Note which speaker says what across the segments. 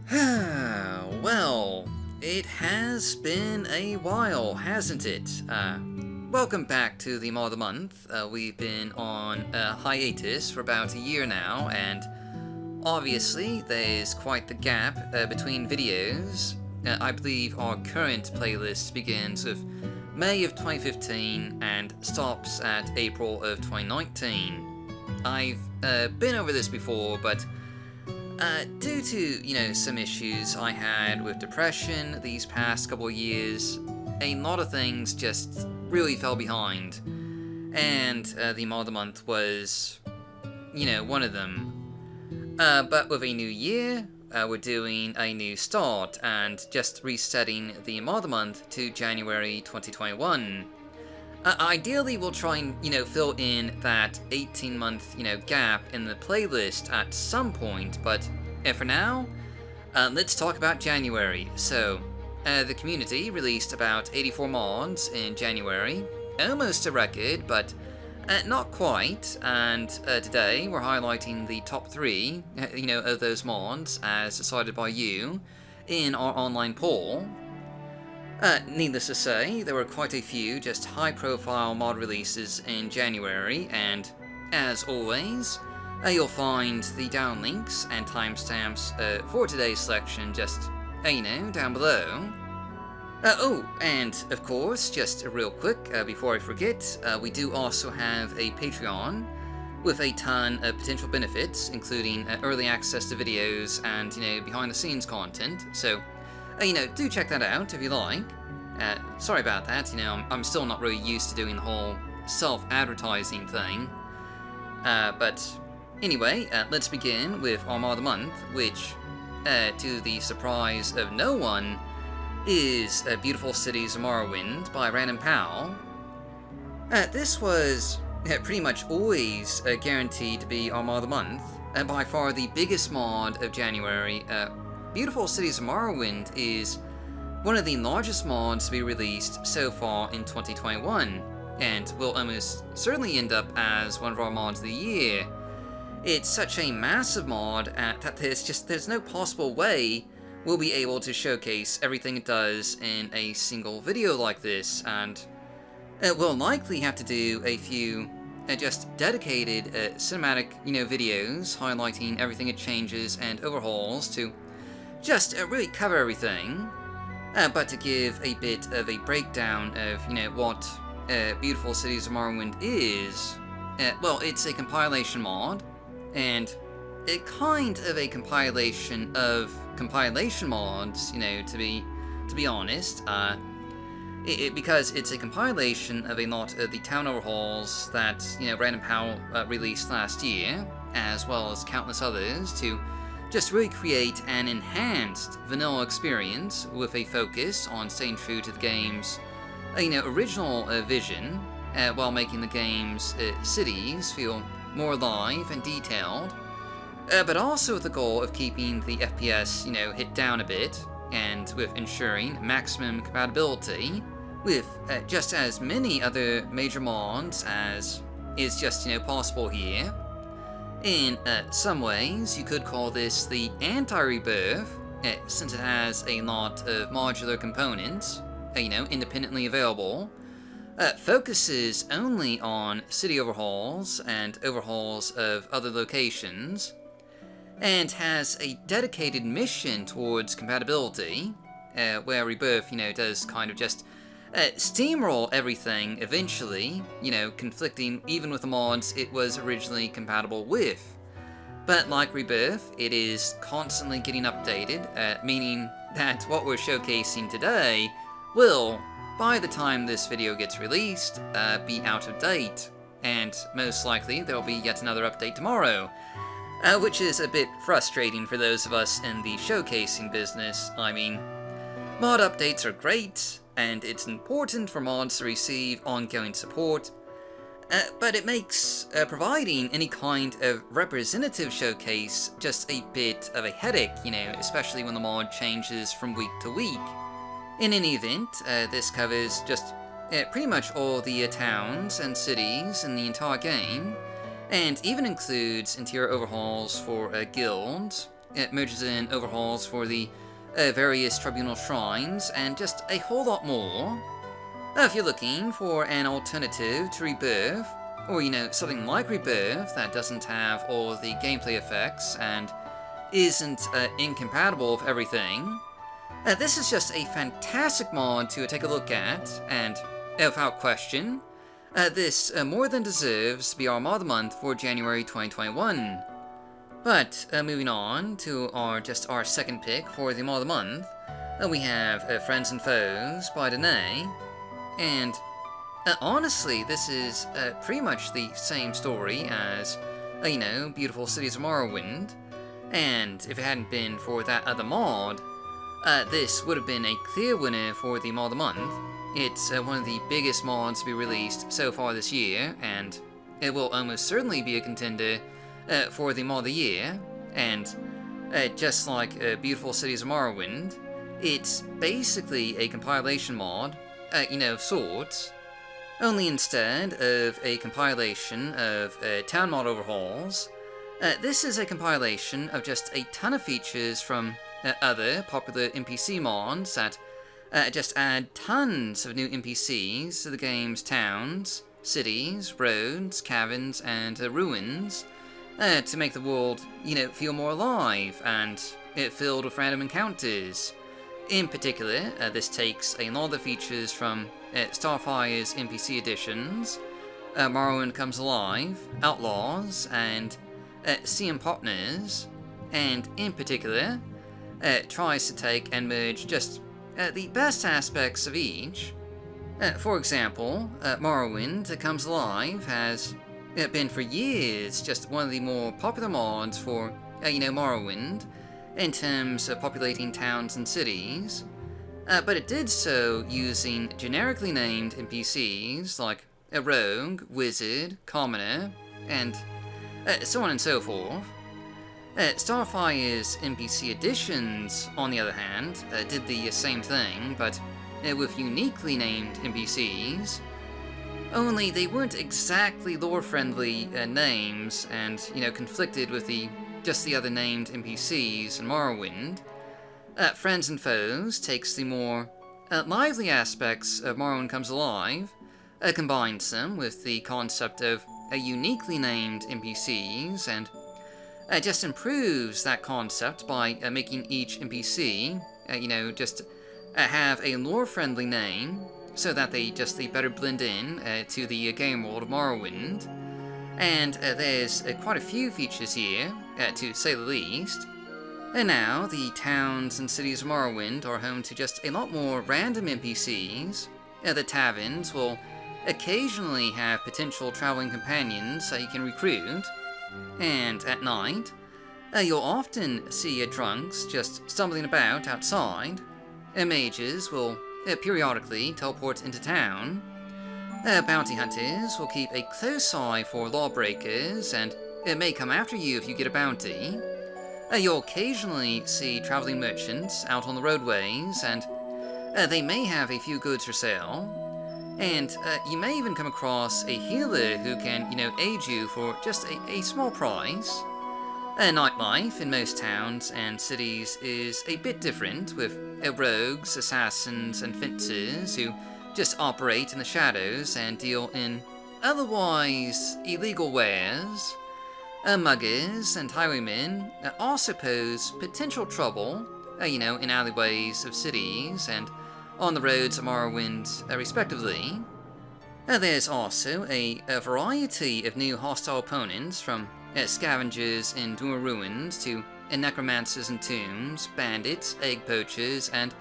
Speaker 1: Well, it has been a while, hasn't it? Welcome back to the Maw of the Month. We've been on a hiatus for about a year now, and obviously there's quite the gap between videos. I believe our current playlist begins with May of 2015 and stops at April of 2019. I've been over this before, but due to, some issues I had with depression these past couple of years, a lot of things just really fell behind. And the Maw of the Month was, one of them. But with a new year, we're doing a new start and just resetting the Maw of the Month to January 2021. Ideally, we'll try and, fill in that 18-month, gap in the playlist at some point, but for now, let's talk about January. So, the community released about 84 mods in January, almost a record, but not quite, and today we're highlighting the top 3, of those mods as decided by you in our online poll. Needless to say, there were quite a few just high-profile mod releases in January, and as always, you'll find the down links and timestamps for today's selection just, down below. And of course, just real quick, before I forget, we do also have a Patreon with a ton of potential benefits, including early access to videos and, behind-the-scenes content, so do check that out if you like. Sorry about that, I'm still not really used to doing the whole self-advertising thing. But anyway, let's begin with our Maw of the Month, which, to the surprise of no one, is Beautiful Cities of Morrowind by Random Pal. This was pretty much always guaranteed to be our Maw of the Month, and by far the biggest mod of January. Beautiful Cities of Morrowind is one of the largest mods to be released so far in 2021, and will almost certainly end up as one of our mods of the year. It's such a massive mod that there's no possible way we'll be able to showcase everything it does in a single video like this, and we'll likely have to do a few just dedicated cinematic, videos highlighting everything it changes and overhauls to just really cover everything, but to give a bit of a breakdown of, what Beautiful Cities of Morrowind is, well, it's a compilation mod, and a kind of a compilation of compilation mods, to be honest, because it's a compilation of a lot of the town overhauls that, Random Pal released last year, as well as countless others, to just really create an enhanced vanilla experience with a focus on staying true to the game's, original vision, while making the game's cities feel more alive and detailed, but also with the goal of keeping the FPS, hit down a bit, and with ensuring maximum compatibility with just as many other major mods as is just, possible here. In some ways, you could call this the anti-rebirth, since it has a lot of modular components, independently available, focuses only on city overhauls and overhauls of other locations, and has a dedicated mission towards compatibility, where Rebirth, does kind of just steamroll everything eventually, conflicting even with the mods it was originally compatible with. But like Rebirth, it is constantly getting updated, meaning that what we're showcasing today will, by the time this video gets released, be out of date, and most likely there'll be yet another update tomorrow, which is a bit frustrating for those of us in the showcasing business. I mean, mod updates are great, and it's important for mods to receive ongoing support, but it makes providing any kind of representative showcase just a bit of a headache, especially when the mod changes from week to week. In any event, this covers just pretty much all the towns and cities in the entire game, and even includes interior overhauls for guilds, merges in overhauls for the various tribunal shrines, and just a whole lot more. If you're looking for an alternative to Rebirth, or something like Rebirth that doesn't have all the gameplay effects and isn't incompatible with everything, this is just a fantastic mod to take a look at, and without question, this more than deserves to be our mod of the month for January 2021. But moving on to our second pick for the mod of the month, we have Friends and Foes by Danae, and honestly, this is pretty much the same story as, Beautiful Cities of Morrowind, and if it hadn't been for that other mod, this would have been a clear winner for the mod of the month. It's one of the biggest mods to be released so far this year, and it will almost certainly be a contender for the mod of the year, and just like Beautiful Cities of Morrowind, it's basically a compilation mod, of sorts, only instead of a compilation of town mod overhauls, this is a compilation of just a ton of features from other popular NPC mods that just add tons of new NPCs to the game's towns, cities, roads, caverns, and ruins, to make the world, feel more alive and filled with random encounters. In particular, this takes a lot of the features from Starfire's NPC editions, Morrowind Comes Alive, Outlaws, and CM Partners, and in particular, tries to take and merge just the best aspects of each. For example, Morrowind Comes Alive has been for years just one of the more popular mods for, Morrowind, in terms of populating towns and cities, but it did so using generically named NPCs like a rogue, wizard, commoner, and so on and so forth. Starfire's NPC editions, on the other hand, did the same thing, but with uniquely named NPCs, only they weren't exactly lore-friendly names, and, conflicted with just the other named NPCs in Morrowind. Friends and Foes takes the more lively aspects of Morrowind Comes Alive, combines them with the concept of uniquely named NPCs, and just improves that concept by making each NPC, just have a lore-friendly name, so that they better blend in to the game world of Morrowind. And there's quite a few features here, to say the least. And now, the towns and cities of Morrowind are home to just a lot more random NPCs. The taverns will occasionally have potential traveling companions that you can recruit. And at night, you'll often see drunks just stumbling about outside. Mages will periodically teleport into town. Bounty hunters will keep a close eye for lawbreakers and may come after you if you get a bounty. You'll occasionally see traveling merchants out on the roadways, and they may have a few goods for sale. And you may even come across a healer who can, aid you for just a small price. Nightlife in most towns and cities is a bit different, with rogues, assassins, and fencers who just operate in the shadows and deal in otherwise illegal wares. Muggers and highwaymen also pose potential trouble, in alleyways of cities and on the roads of Morrowind, respectively. There's also a variety of new hostile opponents, from scavengers in Dwemer Ruins to necromancers in tombs, bandits, egg poachers, and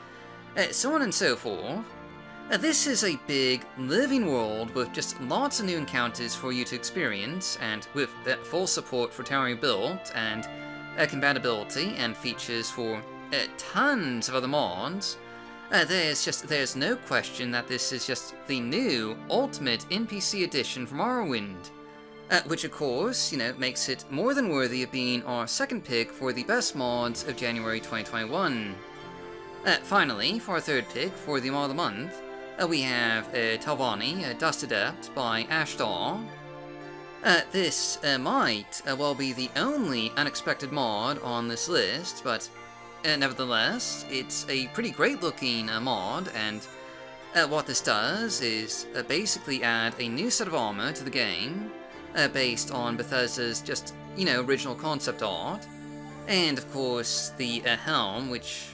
Speaker 1: so on and so forth. This is a big, living world with just lots of new encounters for you to experience, and with full support for town rebuild and compatibility and features for tons of other mods. There's no question that this is just the new ultimate NPC edition for Morrowind, which of course, makes it more than worthy of being our second pick for the best mods of January 2021. Finally, for our third pick for the mod of the month, we have Telvanni, Dust Adept by Ashdal. This might well be the only unexpected mod on this list, but nevertheless, it's a pretty great looking mod, and what this does is basically add a new set of armor to the game, based on Bethesda's just, original concept art. And of course, the helm, which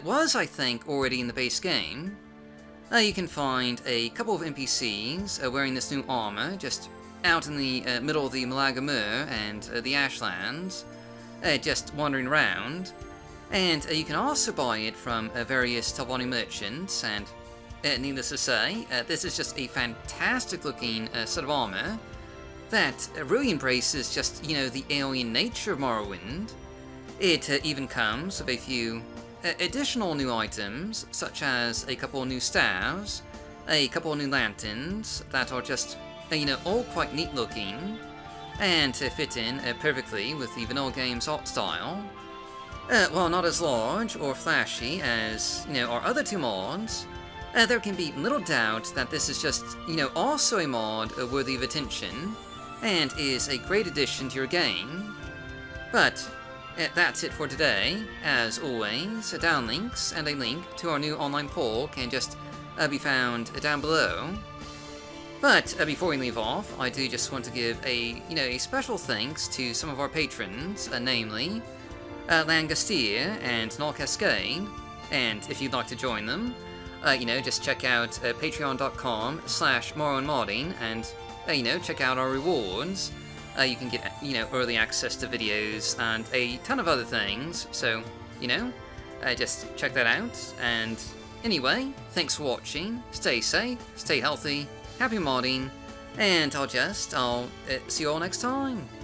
Speaker 1: was, I think, already in the base game. You can find a couple of NPCs wearing this new armor just out in the middle of the Malaga Moor and the Ashlands, just wandering around. And you can also buy it from various Telvanni merchants, and needless to say, this is just a fantastic looking set of armor that really embraces just, the alien nature of Morrowind. It even comes with a few additional new items, such as a couple of new staves, a couple of new lanterns that are just, all quite neat looking, and fit in perfectly with the vanilla game's art style. While not as large or flashy as, our other two mods, there can be little doubt that this is just, also a mod worthy of attention, and is a great addition to your game. But that's it for today. As always, downlinks and a link to our new online poll can just be found down below. But before we leave off, I do just want to give a special thanks to some of our patrons, namely Langastier and Null Cascade. And if you'd like to join them, just check out patreon.com/morrowandmodding and check out our rewards. You can get, early access to videos and a ton of other things, so, just check that out. And anyway, thanks for watching, stay safe, stay healthy, happy modding, and I'll see you all next time.